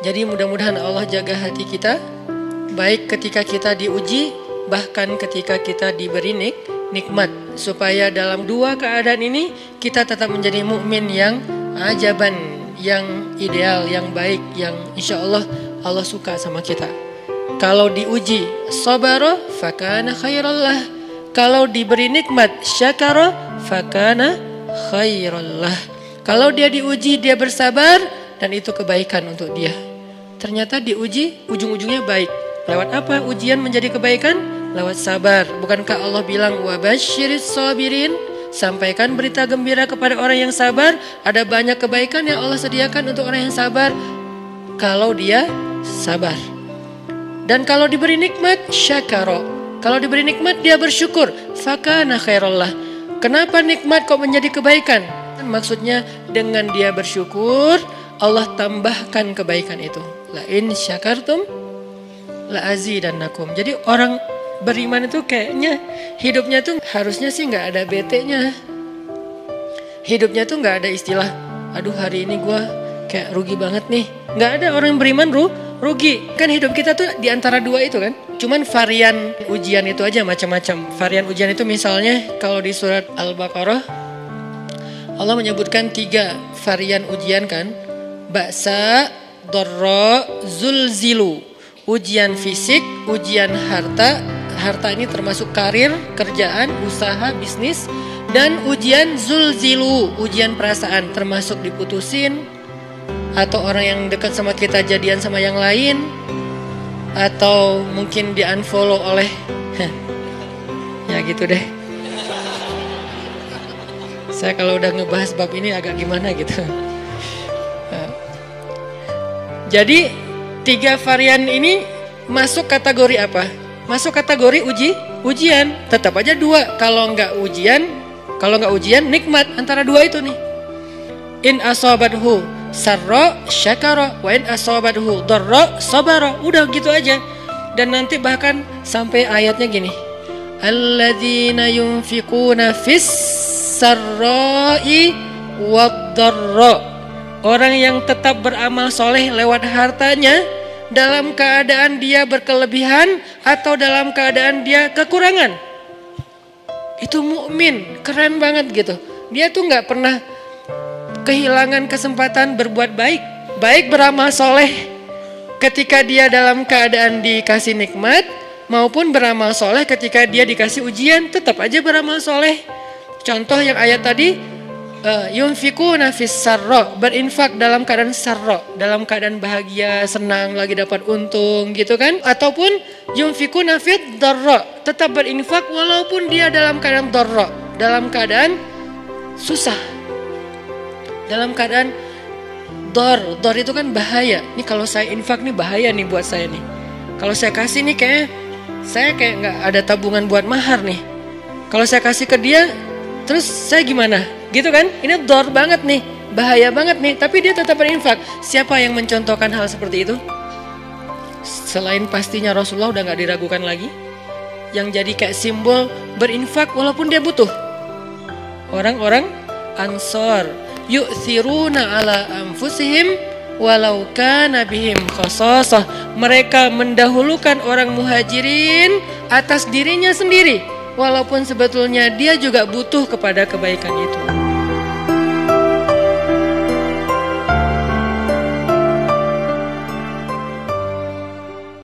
Jadi mudah-mudahan Allah jaga hati kita, baik ketika kita diuji, bahkan ketika kita diberi nikmat, supaya dalam dua keadaan ini kita tetap menjadi mukmin yang ajaban, yang ideal, yang baik, yang insya Allah Allah suka sama kita. Kalau diuji sabara fakana khairallah, kalau diberi nikmat syakara fakana khairallah. Kalau dia diuji dia bersabar, dan itu kebaikan untuk dia. Ternyata diuji ujung-ujungnya baik. Lewat apa ujian menjadi kebaikan? Lewat sabar. Bukankah Allah bilang wabasyiris sabirin, sampaikan berita gembira kepada orang yang sabar. Ada banyak kebaikan yang Allah sediakan untuk orang yang sabar kalau dia sabar. Dan kalau diberi nikmat syakara, kalau diberi nikmat dia bersyukur, fakana khairallah. Kenapa nikmat kok menjadi kebaikan? Maksudnya dengan dia bersyukur Allah tambahkan kebaikan itu. La in syakartum la azidannakum. Jadi orang beriman itu kayaknya hidupnya tuh harusnya sih nggak ada bete-nya. Hidupnya tuh nggak ada istilah, aduh hari ini gue kayak rugi banget nih. Nggak ada orang yang beriman rugi. Kan hidup kita tuh di antara dua itu kan. Cuman varian ujian itu aja macam-macam. Varian ujian itu misalnya kalau di surat Al-Baqarah Allah menyebutkan 3 varian ujian kan. Ba'sa, dharra, zulzilu. Ujian fisik, ujian harta. Harta ini termasuk karir, kerjaan, usaha, bisnis. Dan ujian zulzilu, ujian perasaan, termasuk diputusin, atau orang yang dekat sama kita jadian sama yang lain, atau mungkin di unfollow oleh ya gitu deh. Saya kalau udah ngebahas bab ini agak gimana gitu. Jadi 3 varian ini masuk kategori apa? Masuk kategori ujian. Tetap aja 2. Kalau nggak ujian nikmat. Antara 2 itu nih. In asabathu sarra syakara wa in asabathu dharra sabara. Udah gitu aja. Dan nanti bahkan sampai ayatnya gini. Alladzina yunfiquna fis sarra'i wad dharra. Orang yang tetap beramal soleh lewat hartanya dalam keadaan dia berkelebihan atau dalam keadaan dia kekurangan. Itu mukmin, keren banget gitu. Dia tuh nggak pernah kehilangan kesempatan berbuat baik. Baik beramal soleh ketika dia dalam keadaan dikasih nikmat, maupun beramal soleh ketika dia dikasih ujian, tetap aja beramal soleh. Contoh yang ayat tadi, yunfikuna fis sarra, berinfak dalam keadaan sarra, dalam keadaan bahagia, senang, lagi dapat untung gitu kan. Ataupun yunfikuna fit dharra, tetap berinfak walaupun dia dalam keadaan dharra, dalam keadaan susah, dalam keadaan dor itu kan bahaya. Nih kalau saya infak nih bahaya nih buat saya nih. Kalau saya kasih nih saya kayak nggak ada tabungan buat mahar nih. Kalau saya kasih ke dia, terus saya gimana? Gitu kan? Ini dor banget nih, bahaya banget nih. Tapi dia tetap berinfak. Siapa yang mencontohkan hal seperti itu? Selain pastinya Rasulullah udah nggak diragukan lagi. Yang jadi kayak simbol berinfak walaupun dia butuh. Orang-orang Ansor, yu'thiruna ala anfusihim walau kana bihim khasasah. Mereka mendahulukan orang muhajirin atas dirinya sendiri, walaupun sebetulnya dia juga butuh kepada kebaikan itu.